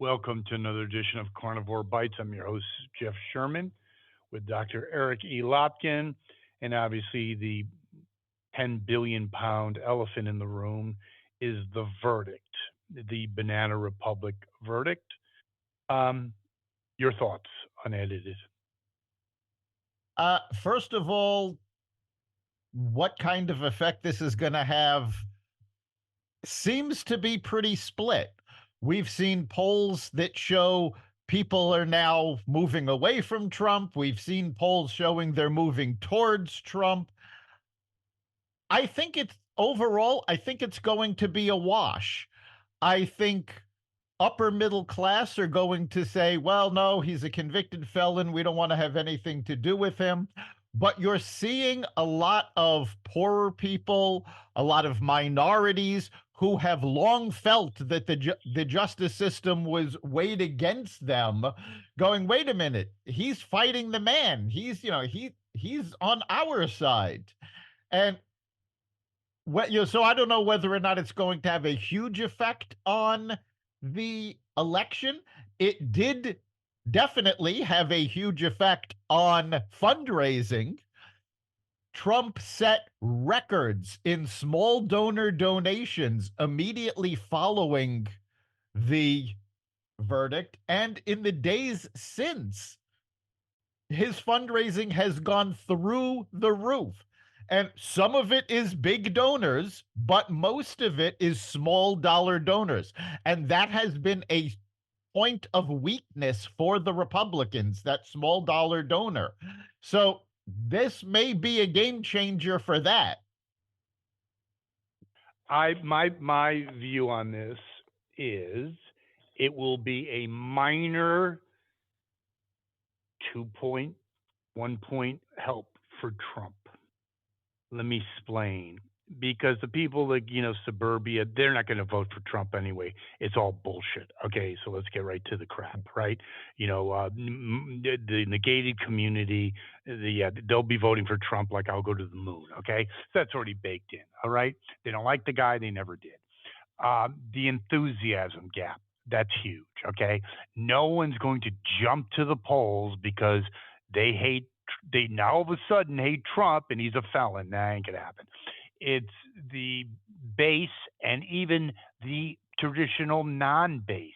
Welcome to another edition of Carnivore Bites. I'm your host, Jeff Sherman, with Dr. Eric E. Lopkin, and obviously the 10 billion pound elephant in the room is the verdict, the Banana Republic verdict. Um, your thoughts, unedited? First of all, what kind of effect this is going to have seems to be pretty split. We've seen polls that show people are now moving away from Trump. We've seen polls showing they're moving towards Trump. I think it's going to be a wash. I think upper middle class are going to say, well, no, he's a convicted felon. We don't want to have anything to do with him. But you're seeing a lot of poorer people, a lot of minorities who have long felt that the justice system was weighed against them, going, wait a minute, he's fighting the man. He's on our side. And so I don't know whether or not it's going to have a huge effect on the election. It did definitely have a huge effect on fundraising. Trump set records in small donor donations immediately following the verdict. And in the days since, his fundraising has gone through the roof. And some of it is big donors, but most of it is small dollar donors. And that has been a point of weakness for the Republicans, that small dollar donor. So this may be a game changer for that. My view on this is it will be a minor 2 point, 1 point help for Trump. Let me explain. Because the people like, suburbia, they're not going to vote for Trump anyway. It's all bullshit. Okay, so let's get right to the crap, right? The negated community, they'll be voting for Trump like I'll go to the moon. Okay, so that's already baked in. All right, they don't like the guy. They never did. The enthusiasm gap, that's huge. Okay, no one's going to jump to the polls because they hate. They now all of a sudden hate Trump and he's a felon. That ain't gonna happen. It's the base and even the traditional non-base.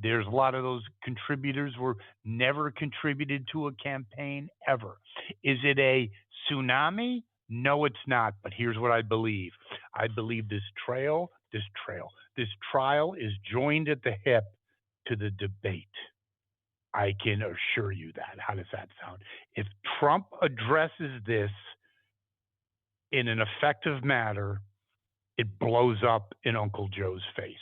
There's a lot of those contributors were never contributed to a campaign ever. Is it a tsunami? No, it's not. But here's what I believe. I believe this trial is joined at the hip to the debate. I can assure you that. How does that sound? If Trump addresses this in an effective manner, it blows up in Uncle Joe's face.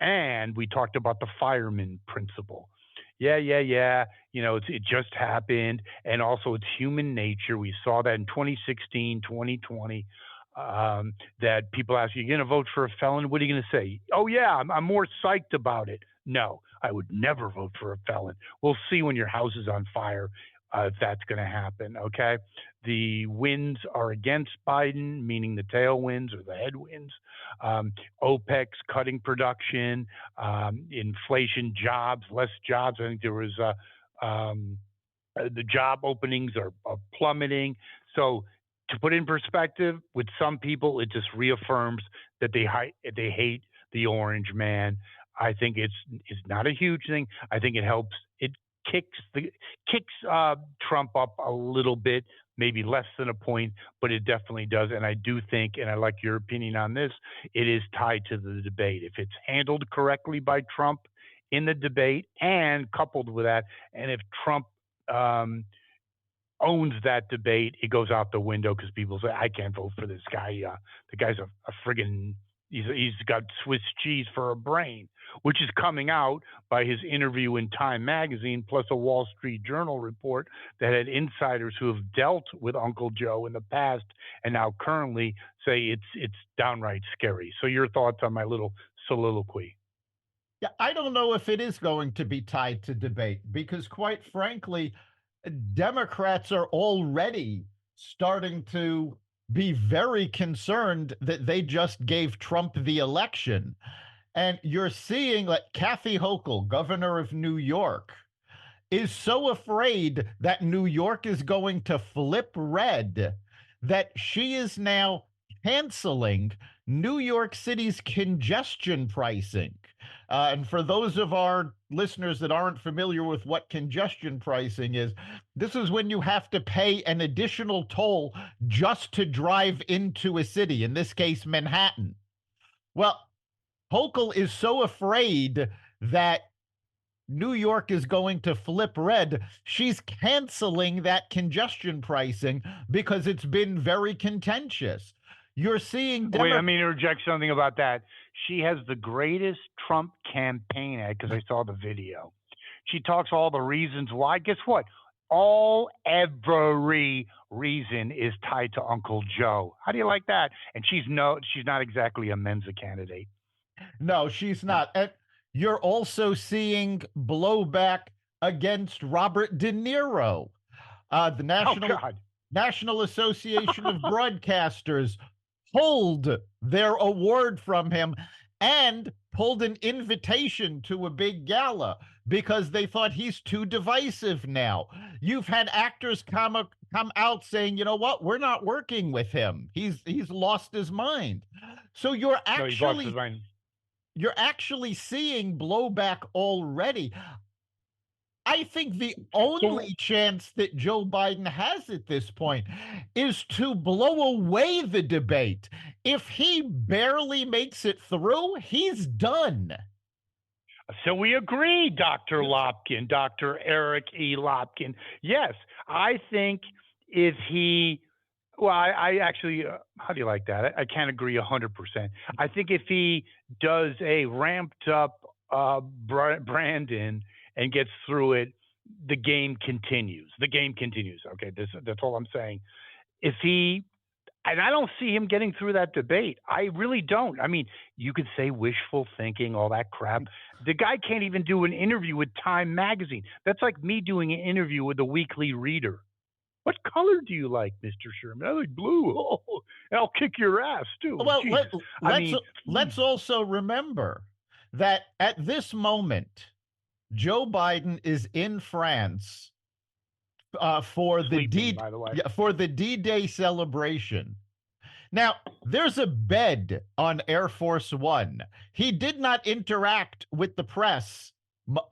And we talked about the fireman principle. Yeah. It just happened. And also, it's human nature. We saw that in 2016, 2020. That people ask you, you're going to vote for a felon? What are you going to say? Oh, yeah, I'm more psyched about it. No, I would never vote for a felon. We'll see when your house is on fire if that's going to happen. Okay. The winds are against Biden, meaning the tailwinds or the headwinds. OPEC's cutting production, inflation, jobs, less jobs. I think there was the job openings are plummeting. So to put in perspective, with some people, it just reaffirms that they hate the orange man. I think it's not a huge thing. I think it helps. It kicks Trump up a little bit, maybe less than a point, but it definitely does. And I do think, and I like your opinion on this, it is tied to the debate. If it's handled correctly by Trump in the debate, and coupled with that, and if Trump owns that debate, it goes out the window because people say, I can't vote for this guy. The guy's a friggin' he's got Swiss cheese for a brain, which is coming out by his interview in Time magazine, plus a Wall Street Journal report that had insiders who have dealt with Uncle Joe in the past and now currently say it's downright scary. So your thoughts on my little soliloquy? Yeah, I don't know if it is going to be tied to debate because, quite frankly, Democrats are already starting to be very concerned that they just gave Trump the election. And you're seeing like Kathy Hochul, governor of New York, is so afraid that New York is going to flip red that she is now canceling New York City's congestion pricing. And for those of our listeners that aren't familiar with what congestion pricing is, this is when you have to pay an additional toll just to drive into a city, in this case, Manhattan. Well, Hochul is so afraid that New York is going to flip red, she's canceling that congestion pricing because it's been very contentious. You're seeing Wait, let Democrats. me interject something about that. She has the greatest Trump campaign ad because I saw the video. She talks all the reasons why. Guess what? Every reason is tied to Uncle Joe. How do you like that? And she's not exactly a Mensa candidate. No, she's not. And you're also seeing blowback against Robert De Niro. The Oh God. National Association of Broadcasters pulled their award from him and pulled an invitation to a big gala because they thought he's too divisive now. You've had actors come out saying, "You know what? We're not working with him. He's lost his mind." So No, he's lost his mind. you're actually seeing blowback already. I think the So only chance that Joe Biden has at this point is to blow away the debate. If he barely makes it through, he's done. So we agree, Dr. Lopkin, Dr. Eric E. Lopkin. Yes, I think if he, well, I actually, how do you like that? I can't agree 100%. I think if he does a ramped up Brandon and gets through it, the game continues. The game continues. Okay, that's all I'm saying. If he and I don't see him getting through that debate. I really don't. I mean, you could say wishful thinking, all that crap. The guy can't even do an interview with Time Magazine. That's like me doing an interview with a weekly reader. What color do you like, Mr. Sherman? I like blue. Oh, I'll kick your ass too. Well, Jesus. I let's mean, let's also remember that at this moment, Joe Biden is in France for the sleeping, by the way. D-Day celebration. Now, there's a bed on Air Force One. He did not interact with the press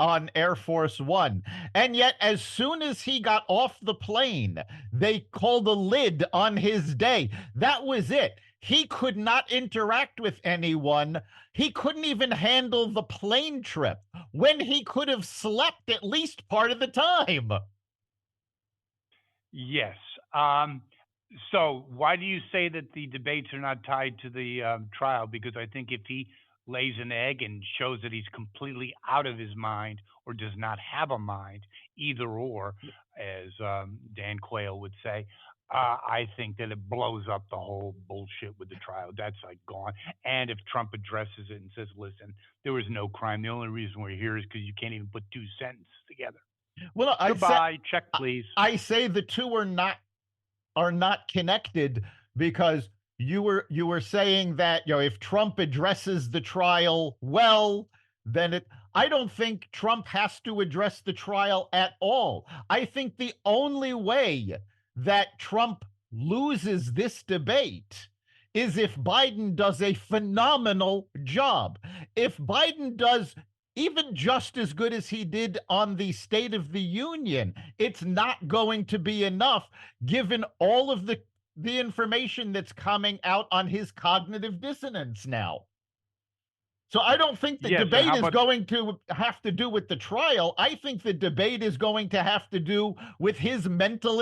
on Air Force One. And yet, as soon as he got off the plane, they called a lid on his day. That was it. He could not interact with anyone. He couldn't even handle the plane trip when he could have slept at least part of the time. Yes. So why do you say that the debates are not tied to the trial? Because I think if he lays an egg and shows that he's completely out of his mind or does not have a mind, either or, as Dan Quayle would say, I think that it blows up the whole bullshit with the trial. That's like gone. And if Trump addresses it and says, listen, there was no crime. The only reason we're here is because you can't even put two sentences together. Well, Goodbye. Check, please. I say the two are not connected because you were saying that if Trump addresses the trial well, then it I don't think Trump has to address the trial at all. I think the only way that Trump loses this debate is if Biden does a phenomenal job. If Biden does even just as good as he did on the State of the Union, it's not going to be enough given all of the information that's coming out on his cognitive dissonance now. So I don't think the Yes, and debate how is about going to have to do with the trial. I think the debate is going to have to do with his mental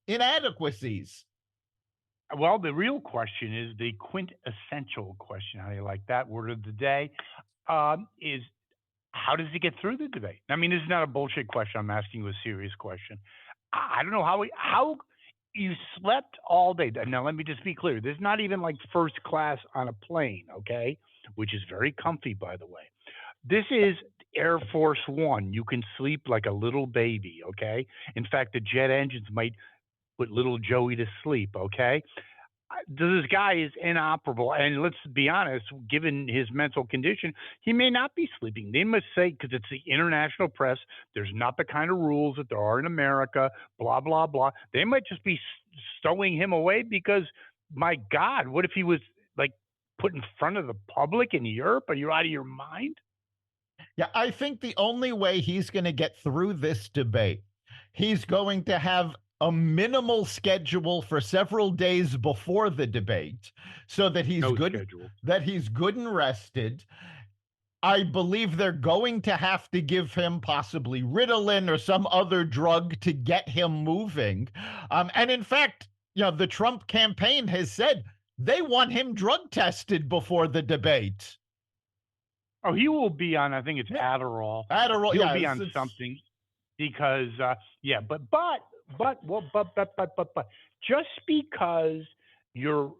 inadequacies. well, the real question is the quintessential question. How do you like that word of the day? Is how does he get through the debate? I mean, this is not a bullshit question. I'm asking you a serious question. I don't know how you slept all day. Now, let me just be clear. This is not even like first class on a plane, okay? Which is very comfy, by the way. This is Air Force One. You can sleep like a little baby, okay? In fact, the jet engines might put little Joey to sleep, okay? This guy is inoperable, and let's be honest, given his mental condition, he may not be sleeping. They must say, because it's the international press, there's not the kind of rules that there are in America, blah blah blah. They might just be stowing him away because, my God, what if he was like put in front of the public in Europe? Are you out of your mind? Yeah, I think the only way he's going to get through this debate, he's going to have a minimal schedule for several days before the debate so No schedule. that he's good and rested. I believe they're going to have to give him possibly Ritalin or some other drug to get him moving. And in fact, the Trump campaign has said they want him drug tested before the debate. Oh, he will be on. I think it's Yeah, Adderall. Adderall. He'll Yeah, be on it's something because yeah, but well, but just because you're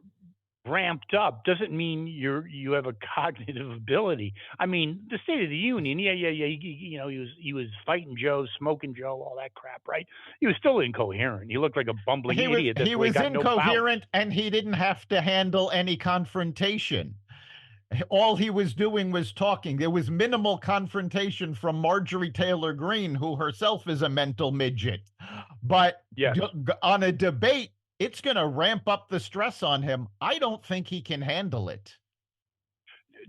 ramped up doesn't mean you have a cognitive ability. I mean, the State of the Union, yeah. He was fighting Joe, smoking Joe, all that crap, right? He was still incoherent. He looked like a bumbling he was idiot. That's he why he was got no bout. incoherent and he didn't have to handle any confrontation. All he was doing was talking. There was minimal confrontation from Marjorie Taylor Greene, who herself is a mental midget. But Yes. on a debate, it's going to ramp up the stress on him. I don't think he can handle it.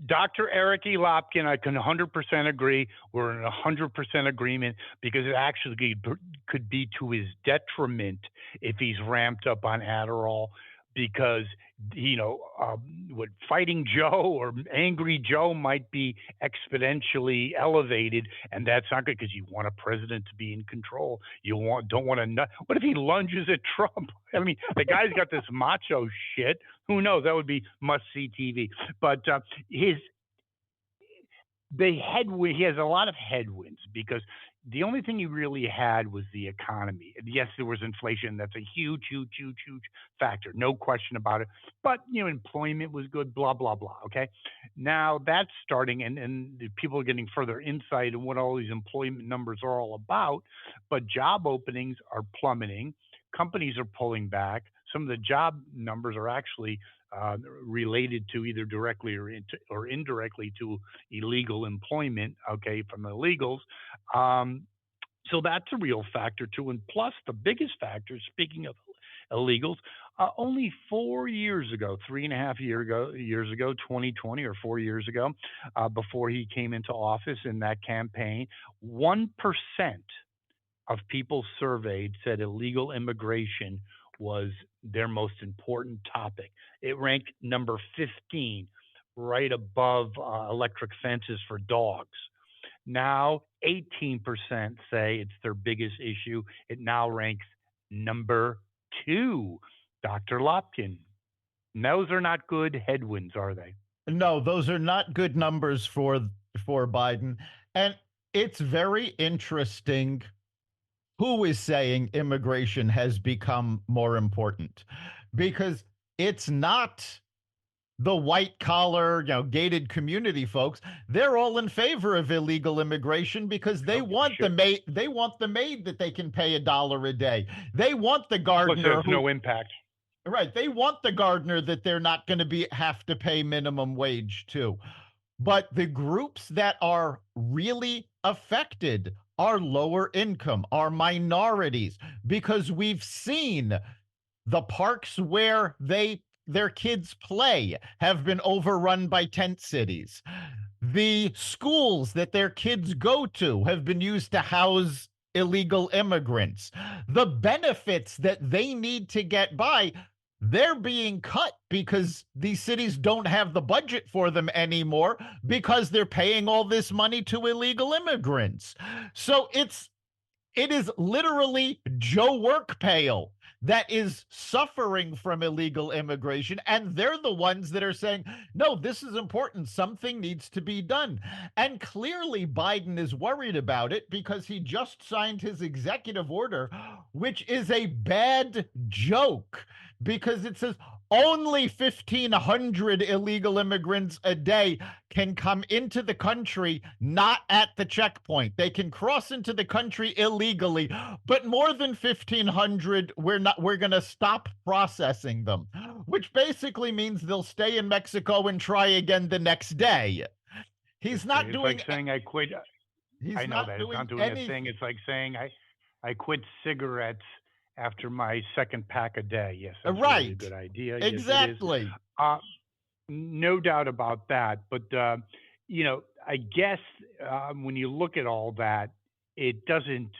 Dr. Eric E. Lopkin, I can 100% agree. We're in 100% agreement because it actually could be to his detriment if he's ramped up on Adderall because, what fighting Joe or angry Joe might be exponentially elevated, and that's not good because you want a president to be in control. Don't want to. What if he lunges at Trump? I mean, the guy's got this macho shit. Who knows? That would be must see TV. But his the headwind he has a lot of headwinds because the only thing he really had was the economy. Yes, there was inflation. That's a huge factor. No question about it. But employment was good, blah, blah, blah. Okay. Now that's starting and people are getting further insight in what all these employment numbers are all about. But job openings are plummeting. Companies are pulling back. Some of the job numbers are actually related to either directly or indirectly to illegal employment, okay, from illegals. Um, so that's a real factor too. And plus, the biggest factor, speaking of illegals, only 4 years ago, 3.5 years ago, 2020 or 4 years ago, before he came into office in that campaign, 1% of people surveyed said illegal immigration was their most important topic. It ranked number 15, right above electric fences for dogs. Now, 18% say it's their biggest issue. It now ranks number two, Dr. Lopkin. Those are not good headwinds, are they? No, those are not good numbers for Biden. And it's very interesting who is saying immigration has become more important because it's not the white collar, gated community folks. They're all in favor of illegal immigration because I they don't give a want the shit. maid. They want the maid that they can pay $1 a day. They want the Plus, gardener there's who no impact. right. They want the gardener that they're not going to be have to pay minimum wage to. But the groups that are really affected are lower income, are minorities, because we've seen the parks where their kids play have been overrun by tent cities. The schools that their kids go to have been used to house illegal immigrants. The benefits that they need to get by, they're being cut because these cities don't have the budget for them anymore because they're paying all this money to illegal immigrants. So it is literally Joe Workpail that is suffering from illegal immigration. And they're the ones that are saying, no, this is important. Something needs to be done. And clearly, Biden is worried about it because he just signed his executive order, which is a bad joke because it says only 1,500 illegal immigrants a day can come into the country, not at the checkpoint. They can cross into the country illegally, but more than 1,500, we're going to stop processing them, which basically means they'll stay in Mexico and try again the next day. He's not It's like doing saying I quit. he's I know not that it's doing not doing a thing. anything. It's like saying I quit cigarettes after my second pack a day. Yes, that's really a Right. good idea. Yes, it is. Exactly. Uh, no doubt about that. But I guess when you look at all that, it doesn't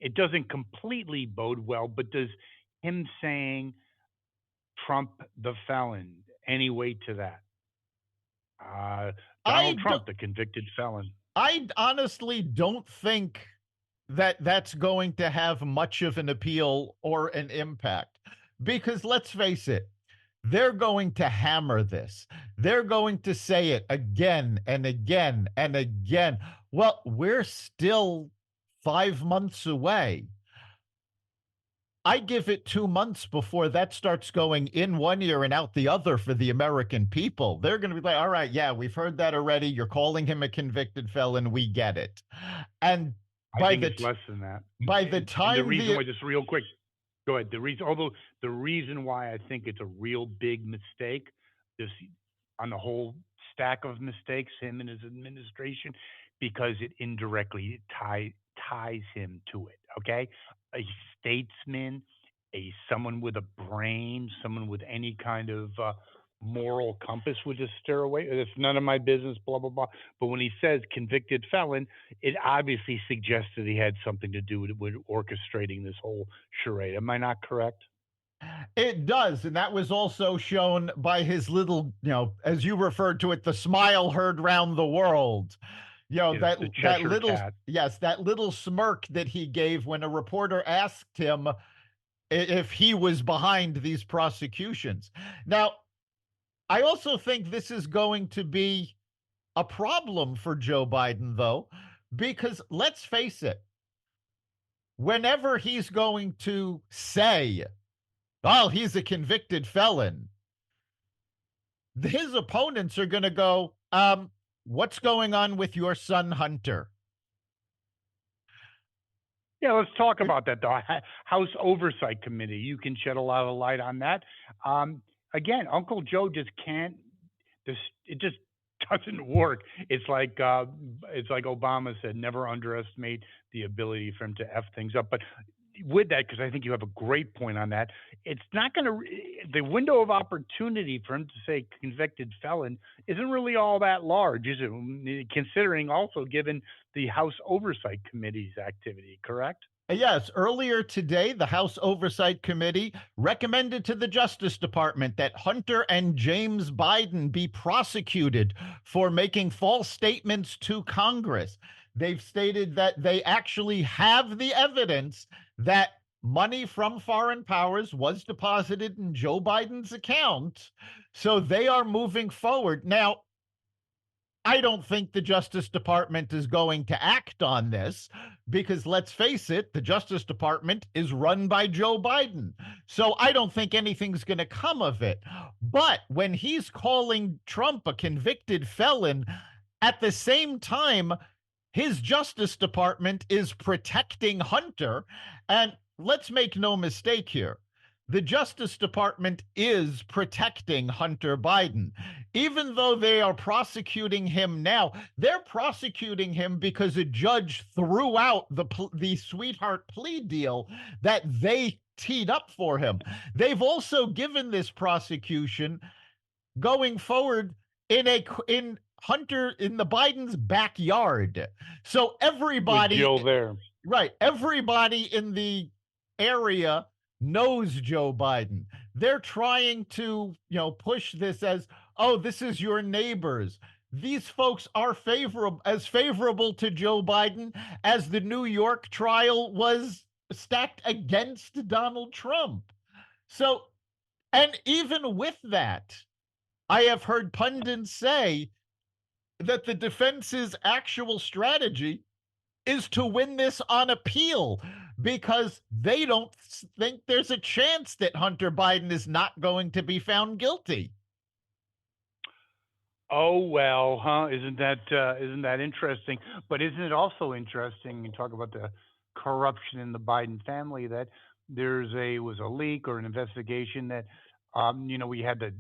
it doesn't completely bode well. But does him saying Trump the felon any weight to that? I Donald do, Trump, the convicted felon. I honestly don't think that that's going to have much of an appeal or an impact, because let's face it, they're going to hammer this. They're going to say it again and again and again. Well, we're still 5 months away. I give it 2 months before that starts going in one ear and out the other for the American people. They're going to be like, all right, yeah, we've heard that already. You're calling him a convicted felon. We get it. And I by think the it's t- less than that. by the And the time reason the why, just real quick, go ahead. The reason why I think it's a real big mistake, this on the whole stack of mistakes, him and his administration, because it indirectly ties him to it. Okay, a statesman, a someone with a brain, someone with any kind of moral compass would just steer away. It's none of my business, blah blah blah. But when he says convicted felon, it obviously suggests that he had something to do with orchestrating this whole charade. Am I not correct? It does. And that was also shown by his little, as you referred to it, the smile heard round the world. Yes, the That Cheshire little, cat. yes, that little smirk that he gave when a reporter asked him if he was behind these prosecutions. Now, I also think this is going to be a problem for Joe Biden, though, because let's face it, whenever he's going to say, oh, he's a convicted felon, his opponents are going to go, what's going on with your son, Hunter? Yeah, let's talk about that though. House Oversight Committee. You can shed a lot of light on that. Again, Uncle Joe just can't. This it just doesn't work. It's like Obama said, never underestimate the ability for him to f things up. But with that, because I think you have a great point on that, it's not going to. The window of opportunity for him to say convicted felon isn't really all that large, is it? Considering also given the House Oversight Committee's activity, correct? Yes, earlier today, the House Oversight Committee recommended to the Justice Department that Hunter and James Biden be prosecuted for making false statements to Congress. They've stated that they actually have the evidence that money from foreign powers was deposited in Joe Biden's account. So they are moving forward. Now, I don't think the Justice Department is going to act on this because let's face it, the Justice Department is run by Joe Biden. So I don't think anything's going to come of it. But when he's calling Trump a convicted felon, at the same time, his Justice Department is protecting Hunter. And let's make no mistake here, the Justice Department is protecting Hunter Biden. Even though they are prosecuting him now, they're prosecuting him because a judge threw out the sweetheart plea deal that they teed up for him. They've also given this prosecution going forward in Hunter in the Biden's backyard. So With everybody, Jill there. right, everybody in the area knows Joe Biden. They're trying to, push this as, oh, this is your neighbors. These folks are favorable to Joe Biden as the New York trial was stacked against Donald Trump. So, and even with that, I have heard pundits say that the defense's actual strategy is to win this on appeal because they don't think there's a chance that Hunter Biden is not going to be found guilty. Oh well, huh? Isn't that interesting? But isn't it also interesting? You talk about the corruption in the Biden family that was a leak or an investigation that we had the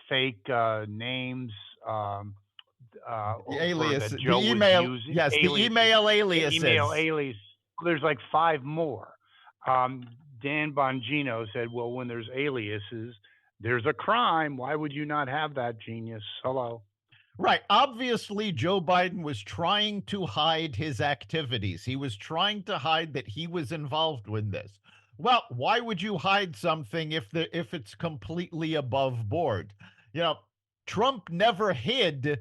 fake names um, The for alias, that Joe the was email, using yes, the aliases, email email aliases. alias. There's like five more. Dan Bongino said, "Well, when there's aliases, there's a crime. Why would you not have that, genius? Hello." Right. Obviously, Joe Biden was trying to hide his activities. He was trying to hide that he was involved with this. Well, why would you hide something if it's completely above board? You know, Trump never hid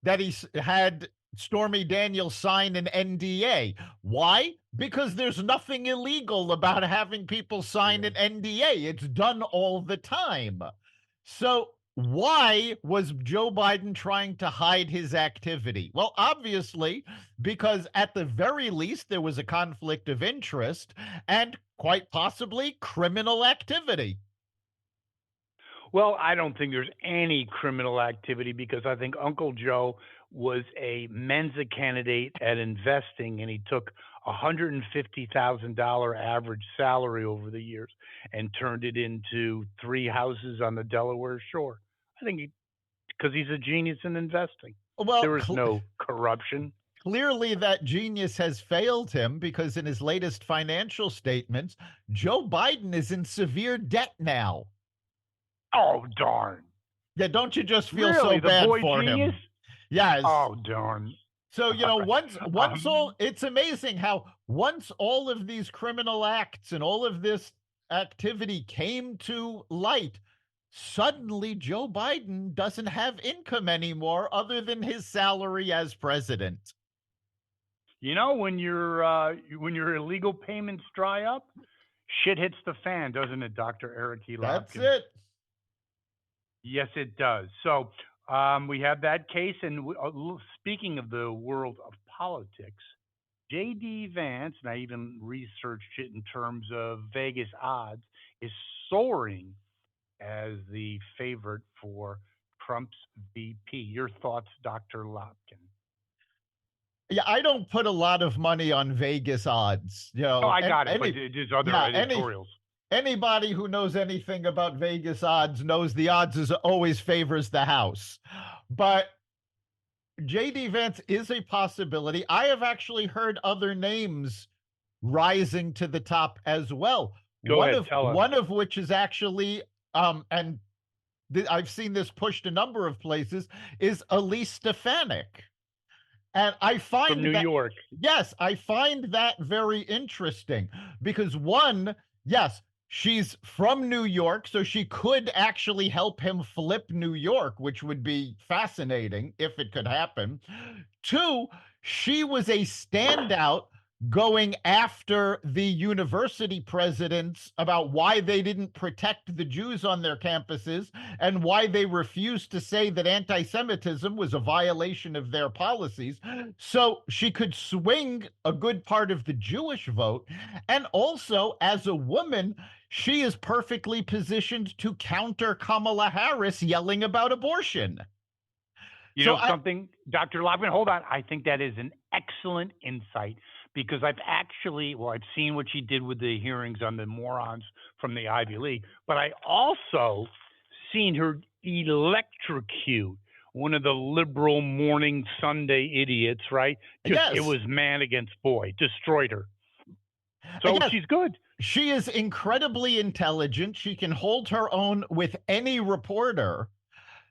that he had Stormy Daniels sign an NDA. Why? Because there's nothing illegal about having people sign an NDA. It's done all the time. So, why was Joe Biden trying to hide his activity? Well, obviously, because at the very least, there was a conflict of interest and quite possibly criminal activity. Well, I don't think there's any criminal activity because I think Uncle Joe was a Mensa candidate at investing, and he took $150,000 average salary over the years and turned it into three houses on the Delaware shore. I think because he's a genius in investing. Well, There was no corruption. clearly that genius has failed him because in his latest financial statements, Joe Biden is in severe debt now. Oh, darn. Yeah, don't you just feel so Really? The bad boy for genius? him? Yes. Oh, darn. So, All right. once all it's amazing how once all of these criminal acts and all of this activity came to light, suddenly Joe Biden doesn't have income anymore other than his salary as president. When your illegal payments dry up, shit hits the fan, doesn't it, Dr. Eric E. That's Lobkin? it. Yes, it does. So we have that case. And speaking of the world of politics, J.D. Vance, and I even researched it in terms of Vegas odds, is soaring as the favorite for Trump's VP. Your thoughts, Dr. Lobkin? Yeah, I don't put a lot of money on Vegas odds. Oh, I And got it, but there's other yeah, editorials. anybody who knows anything about Vegas odds knows the odds is always favors the house. But JD Vance is a possibility. I have actually heard other names rising to the top as well. Go ahead, tell us. One of which is actually and I've seen this pushed a number of places is Elise Stefanik. And I From New find that, York. yes, I find that very interesting because one, yes, she's from New York, so she could actually help him flip New York, which would be fascinating if it could happen. Two, she was a standout going after the university presidents about why they didn't protect the Jews on their campuses and why they refused to say that anti Semitism was a violation of their policies. So she could swing a good part of the Jewish vote. And also, as a woman, she is perfectly positioned to counter Kamala Harris yelling about abortion. You So know something, Dr. Lockman, hold on. I think that is an excellent insight because I've seen what she did with the hearings on the morons from the Ivy League, but I also seen her electrocute one of the liberal morning Sunday idiots, right? It yes, was man against boy, destroyed her. So yes, she's good. she is incredibly intelligent. She can hold her own with any reporter.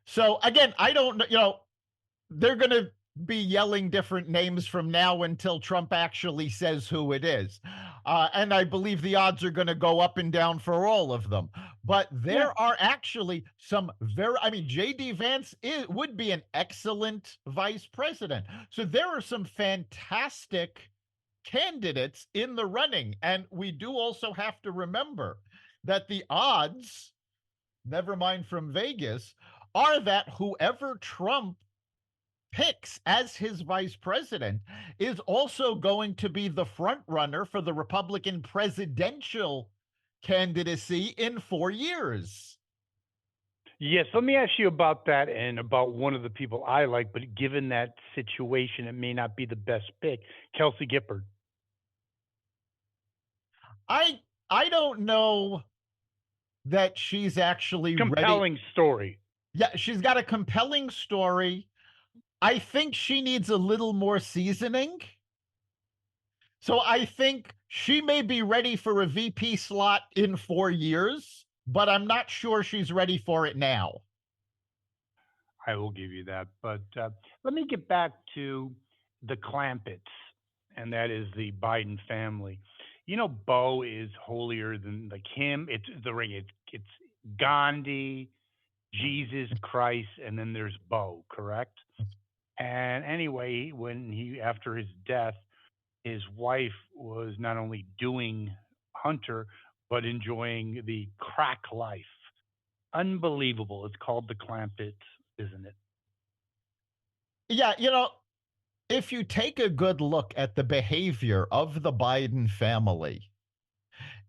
So again, I don't know, they're going to be yelling different names from now until Trump actually says who it is. And I believe the odds are going to go up and down for all of them. But Yeah. there are actually some J.D. Vance would be an excellent vice president. So there are some fantastic candidates in the running. And we do also have to remember that the odds, never mind from Vegas, are that whoever Trump picks as his vice president is also going to be the front runner for the Republican presidential candidacy in 4 years. Yes, let me ask you about that and about one of the people I like, but given that situation, it may not be the best pick. Kelsey Gifford. I don't know that she's actually ready. Compelling story. Yeah, she's got a compelling story. I think she needs a little more seasoning. So I think she may be ready for a VP slot in 4 years, but I'm not sure she's ready for it now. I will give you that. But let me get back to the Clampetts, and that is the Biden family. You know, Bo is holier than like him. It's the ring. It's Gandhi, Jesus Christ, and then there's Bo, correct? And anyway, when he after his death, his wife was not only doing Hunter, but enjoying the crack life. Unbelievable. It's called the Clampetts, isn't it? Yeah, if you take a good look at the behavior of the Biden family,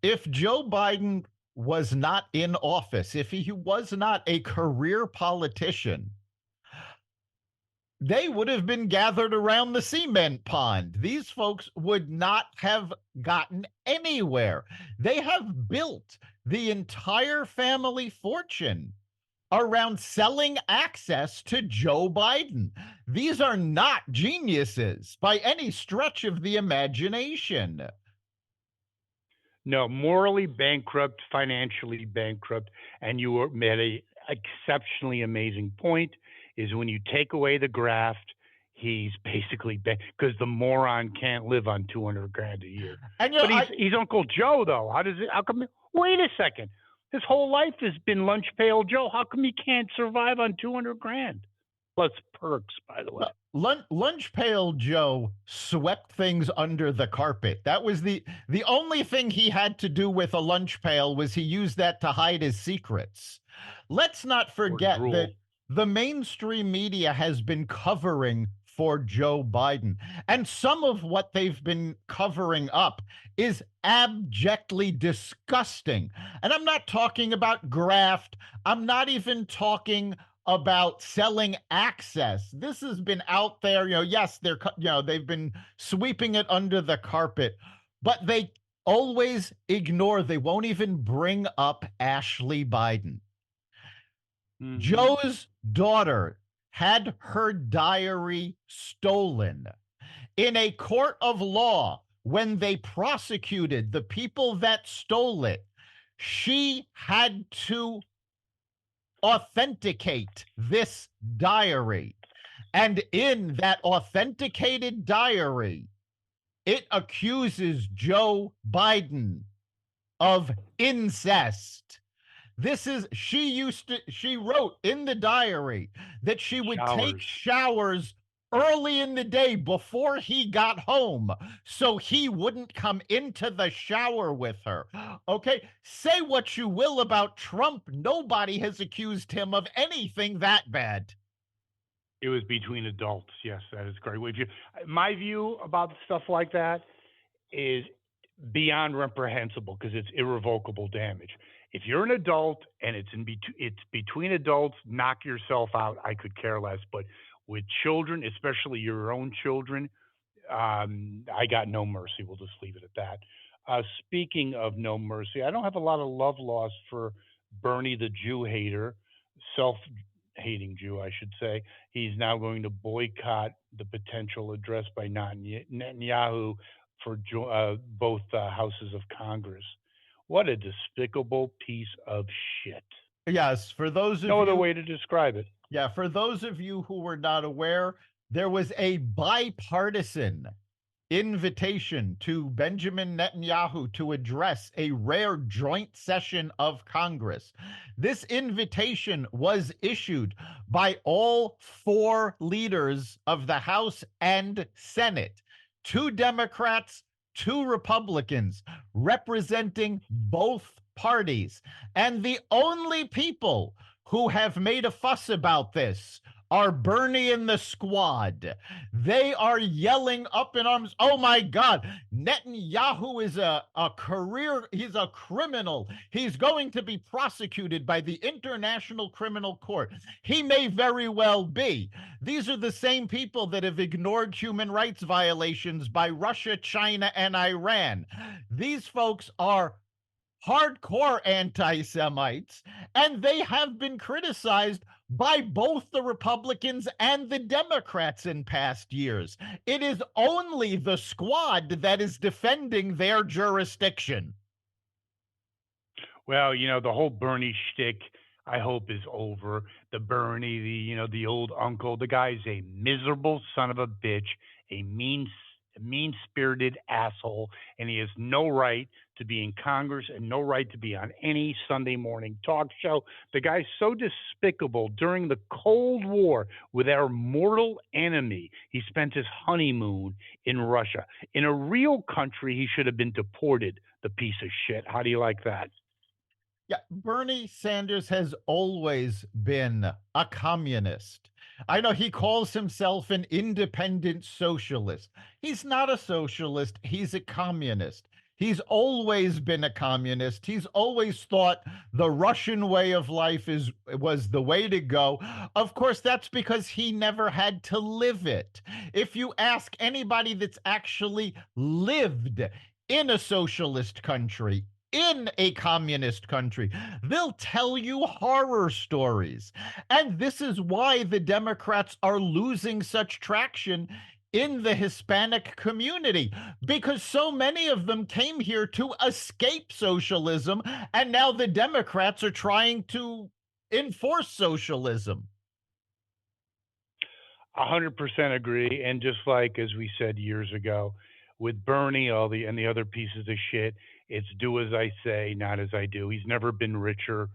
if Joe Biden was not in office, if he was not a career politician, they would have been gathered around the cement pond. These folks would not have gotten anywhere. They have built the entire family fortune around selling access to Joe Biden. These are not geniuses by any stretch of the imagination. No, morally bankrupt, financially bankrupt, and you made a exceptionally amazing point. Is when you take away the graft, he's basically because the moron can't live on 200 grand a year. And But he's Uncle Joe though. How does it? How come? Wait a second. His whole life has been lunch pail Joe. How come he can't survive on 200 grand? Plus perks, by the way. Lunch Pail Joe swept things under the carpet. That was the only thing he had to do with a lunch pail was he used that to hide his secrets. Let's not forget that the mainstream media has been covering for Joe Biden. And some of what they've been covering up is abjectly disgusting. And I'm not talking about graft. I'm not even talking about selling access. This has been out there, yes, they've been sweeping it under the carpet, but they always ignore, they won't even bring up Ashley Biden. Mm-hmm. Joe's daughter had her diary stolen. In a court of law, when they prosecuted the people that stole it, she had to authenticate this diary. And in that authenticated diary, it accuses Joe Biden of incest. She wrote in the diary that she would take showers early in the day before he got home so he wouldn't come into the shower with her. Okay, say what you will about Trump. Nobody has accused him of anything that bad. It was between adults. Yes, that is correct. My view about stuff like that is beyond reprehensible because it's irrevocable damage. If you're an adult and it's between adults, knock yourself out. I could care less. But with children, especially your own children, I got no mercy. We'll just leave it at that. Speaking of no mercy, I don't have a lot of love lost for Bernie the Jew hater, self-hating Jew, I should say. He's now going to boycott the potential address by Netanyahu for both houses of Congress. What a despicable piece of shit. Yes, for those of you... No other way to describe it. Yeah, for those of you who were not aware, there was a bipartisan invitation to Benjamin Netanyahu to address a rare joint session of Congress. This invitation was issued by all four leaders of the House and Senate, 2 Democrats, 2 Republicans, representing both parties. And the only people who have made a fuss about this are Bernie and the squad. They are yelling up in arms. Oh my God, Netanyahu is he's a criminal. He's going to be prosecuted by the International Criminal Court. He may very well be. These are the same people that have ignored human rights violations by Russia, China, and Iran. These folks are hardcore anti Semites, and they have been criticized by both the Republicans and the Democrats in past years. It is only the squad that is defending their jurisdiction. Well, the whole Bernie shtick, I hope, is over. The Bernie, the old uncle, the guy's a miserable son of a bitch, a mean-spirited asshole, and he has no right to be in Congress and no right to be on any Sunday morning talk show. The guy's so despicable. During the Cold War with our mortal enemy, he spent his honeymoon in Russia. In a real country, he should have been deported, the piece of shit. How do you like that? Yeah, Bernie Sanders has always been a communist. I know he calls himself an independent socialist. He's not a socialist, he's a communist. He's always been a communist. He's always thought the Russian way of life was the way to go. Of course, that's because he never had to live it. If you ask anybody that's actually lived in a socialist country, in a communist country, they'll tell you horror stories. And this is why the Democrats are losing such traction in the Hispanic community, because so many of them came here to escape socialism, and now the Democrats are trying to enforce socialism. 100% agree. And just like as we said years ago, with Bernie, all the and the other pieces of shit, it's do as I say, not as I do. He's never been richer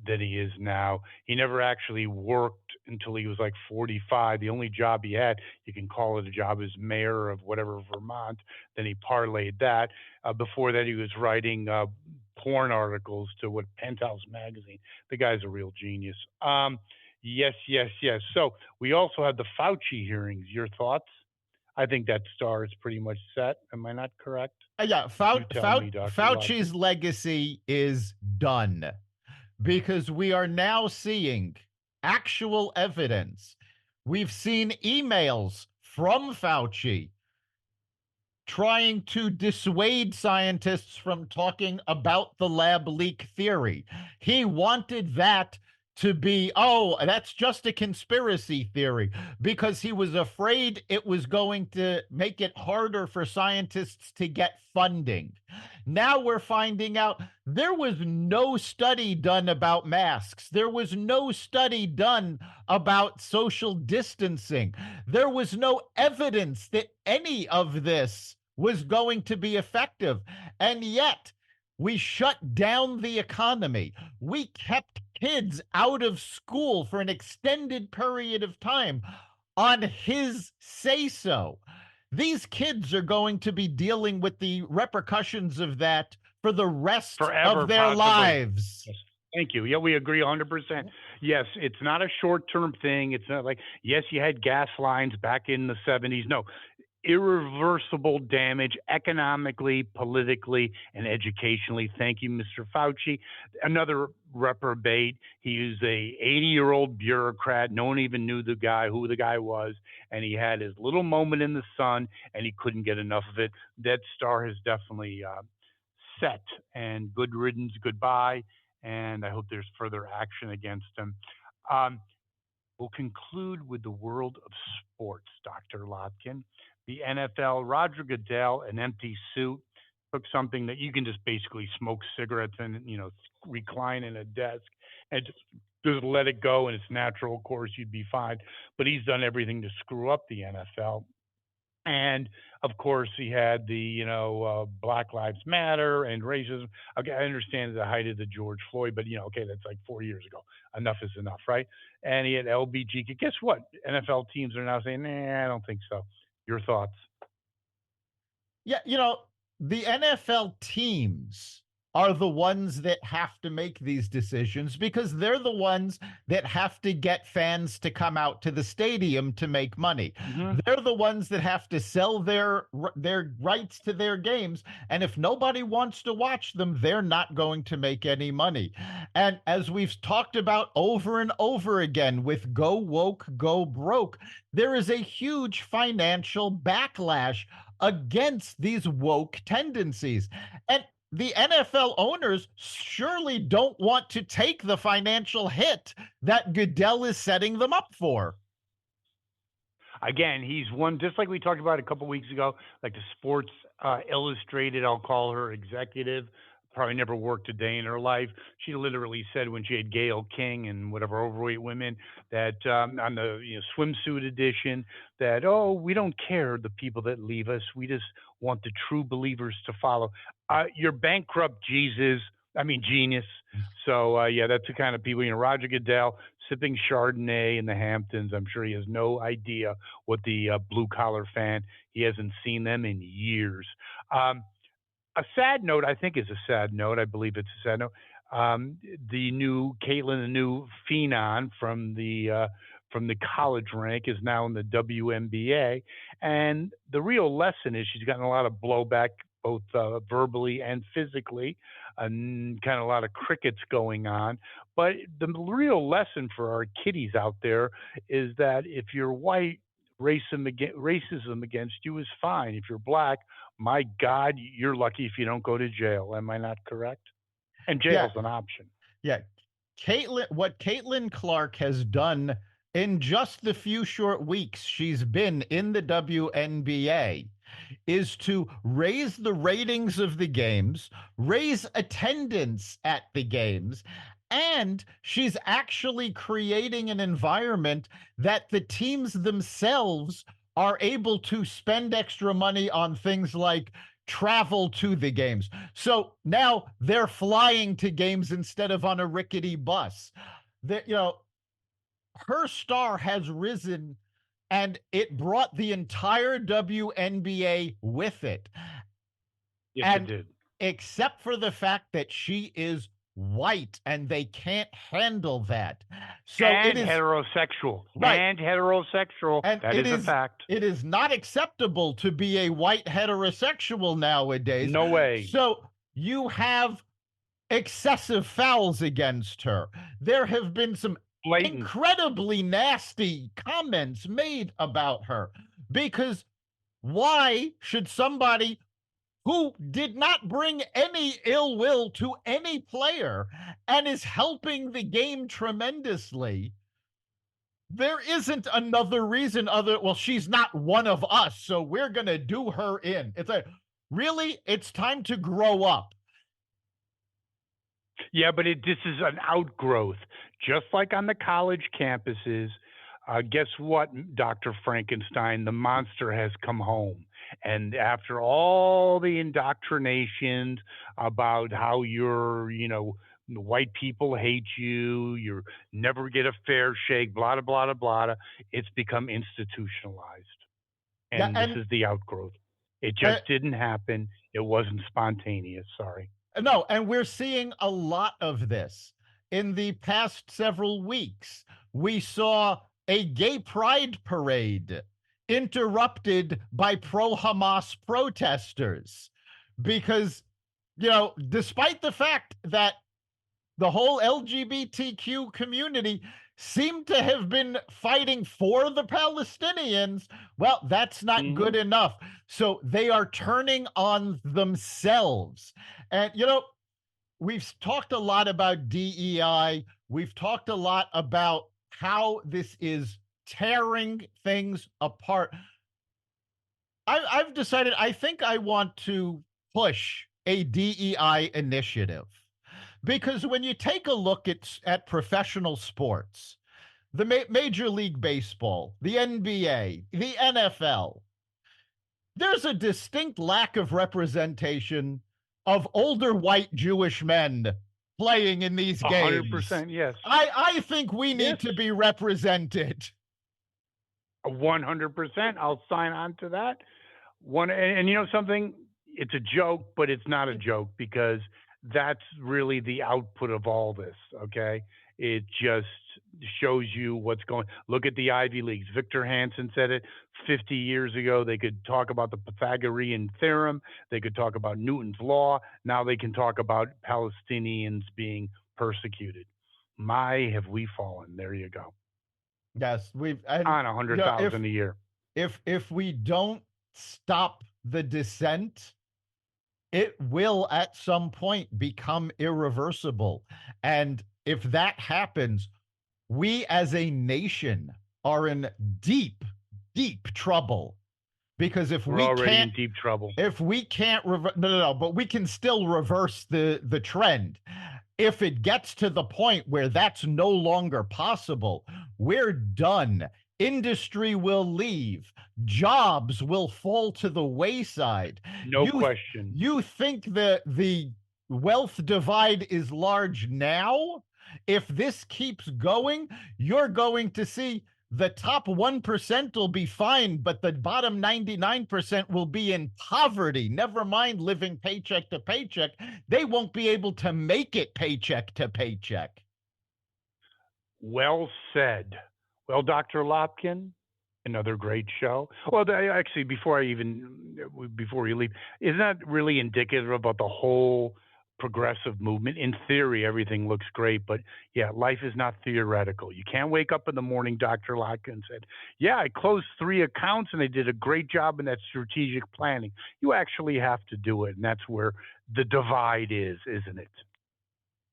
than he is now. He never actually worked until he was like 45. The only job he had, you can call it a job, as mayor of whatever Vermont. Then he parlayed that. Before that, he was writing porn articles to what Penthouse magazine. The guy's a real genius. Yes, yes, yes. So we also had the Fauci hearings. Your thoughts? I think that star is pretty much set. Am I not correct? Yeah, You tell me, Dr. Lodkin. Fauci's legacy is done because we are now seeing actual evidence. We've seen emails from Fauci trying to dissuade scientists from talking about the lab leak theory. He wanted that to be, oh, that's just a conspiracy theory, because he was afraid it was going to make it harder for scientists to get funding. Now we're finding out there was no study done about masks. There was no study done about social distancing. There was no evidence that any of this was going to be effective. And yet, we shut down the economy. We kept kids out of school for an extended period of time on his say so. These kids are going to be dealing with the repercussions of that for the rest of Forever, their possibly. lives. Yes. Thank you. Yeah, we agree 100%. Yes, it's not a short term thing. It's not like, yes, you had gas lines back in the 70s. No, irreversible damage economically, politically, and educationally. Thank you, Mr. Fauci. Another reprobate. He was a 80-year-old bureaucrat. No one even knew who the guy was, and he had his little moment in the sun, and he couldn't get enough of it. That star has definitely set, and good riddance, goodbye. And I hope there's further action against him. Um, We'll conclude with the world of sports, Dr. Lotkin. The NFL, Roger Goodell, an empty suit, took something that you can just basically smoke cigarettes and, recline in a desk and just let it go in its natural course, you'd be fine. But he's done everything to screw up the NFL. And of course, he had the Black Lives Matter and racism. Okay, I understand the height of the George Floyd, but okay, that's like 4 years ago. Enough is enough, right? And he had LBG. Guess what? NFL teams are now saying, nah, I don't think so. Your thoughts? Yeah, the NFL teams are the ones that have to make these decisions because they're the ones that have to get fans to come out to the stadium to make money. Hmm. They're the ones that have to sell their rights to their games, and if nobody wants to watch them, they're not going to make any money. And as we've talked about over and over again with go woke, go broke, there is a huge financial backlash against these woke tendencies. And the NFL owners surely don't want to take the financial hit that Goodell is setting them up for. Again, he's one, just like we talked about a couple weeks ago, like the Sports Illustrated, I'll call her executive. Probably never worked a day in her life. She literally said when she had Gail King and whatever overweight women that on the swimsuit edition that, oh, we don't care the people that leave us. We just want the true believers to follow. You're bankrupt, Jesus. I mean, genius. So yeah, that's the kind of people. Roger Goodell sipping Chardonnay in the Hamptons. I'm sure he has no idea what the blue collar fan. He hasn't seen them in years. Um, a sad note, I think, is a sad note. I believe it's a sad note. The new Caitlin, the new phenom from the college rank, is now in the WNBA, and the real lesson is she's gotten a lot of blowback, both verbally and physically, and kind of a lot of crickets going on. But the real lesson for our kiddies out there is that if you're white, racism against you is fine. If you're black, my God, you're lucky if you don't go to jail. Am I not correct? And Yeah, jail's an option. yeah. What Caitlin Clark has done in just the few short weeks she's been in the WNBA is to raise the ratings of the games, raise attendance at the games, and she's actually creating an environment that the teams themselves are able to spend extra money on things like travel to the games. So now they're flying to games instead of on a rickety bus. That her star has risen and it brought the entire WNBA with it. Yes, it And did. except for the fact that she is white and they can't handle that. So it And is heterosexual. right. And heterosexual. And That is a fact. it is not acceptable to be a white heterosexual nowadays. No way. So you have excessive fouls against her. There have been some Blatant. incredibly nasty comments made about her because why should somebody who did not bring any ill will to any player and is helping the game tremendously, there isn't another reason other, well, she's not one of us, so we're going to do her in. It's like, really? It's time to grow up. Yeah, but this is an outgrowth. Just like on the college campuses, guess what, Dr. Frankenstein? The monster has come home. And after all the indoctrinations about how white people hate you, you never get a fair shake, blah, blah, blah, blah, blah, it's become institutionalized. Yeah, And this is the outgrowth. It uh, just didn't happen. It wasn't spontaneous. Sorry. no, and we're seeing a lot of this. In the past several weeks, we saw a gay pride parade interrupted by pro Hamas protesters because, despite the fact that the whole LGBTQ community seem to have been fighting for the Palestinians. Well, that's not Hmm. good enough. So they are turning on themselves. And, we've talked a lot about DEI. We've talked a lot about how this is tearing things apart. I've decided I think I want to push a DEI initiative because when you take a look at professional sports, the Major League Baseball, the NBA, the NFL, there's a distinct lack of representation of older white Jewish men playing in these A hundred games. percent, yes. I think we Yes. need to be represented. 100%. I'll sign on to that. And you know something? It's a joke, but it's not a joke because that's really the output of all this, okay? It just shows you what's going. Look at the Ivy Leagues. Victor Hansen said it 50 years ago. They could talk about the Pythagorean theorem, they could talk about Newton's law. Now they can talk about Palestinians being persecuted. My, have we fallen. There you go. Yes, we've and On a you hundred know, thousand a year. if we don't stop the descent, it will at some point become irreversible. And if that happens, we as a nation are in deep, deep trouble. Because We're already in deep trouble. if we can't no, but we can still reverse the trend. If it gets to the point where that's no longer possible, we're done. Industry will leave, jobs will fall to the wayside. No question. You think that the wealth divide is large now? If this keeps going, you're going to see the top 1% will be fine, but the bottom 99% will be in poverty. Never mind living paycheck to paycheck. They won't be able to make it paycheck to paycheck. Well said. Well, Dr. Lopkin, another great show. Well, actually, before you leave, isn't that really indicative about the whole progressive movement? In theory, everything looks great, but yeah, life is not theoretical. You can't wake up in the morning, Dr. Lopkin said, "Yeah, I closed 3 accounts and I did a great job in that strategic planning." You actually have to do it, and that's where the divide is, isn't it?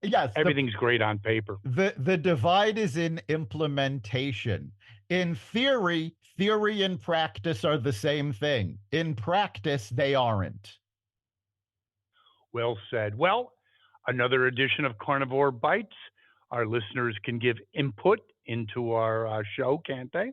Yes, Everything's great on paper. the divide is in implementation. In theory, theory and practice are the same thing. In practice, they aren't. Well said. Well, another edition of Carnivore Bites. Our listeners can give input into our show, can't they?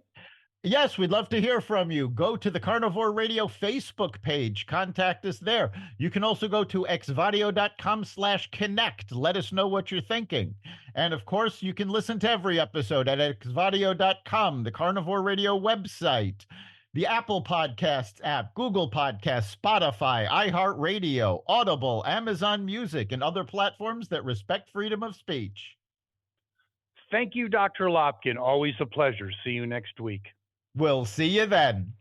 Yes, we'd love to hear from you. Go to the Carnivore Radio Facebook page. Contact us there. You can also go to xvadio.com/connect. Let us know what you're thinking. And of course, you can listen to every episode at xvadio.com, the Carnivore Radio website, the Apple Podcasts app, Google Podcasts, Spotify, iHeartRadio, Audible, Amazon Music, and other platforms that respect freedom of speech. Thank you, Dr. Lopkin. Always a pleasure. See you next week. We'll see you then.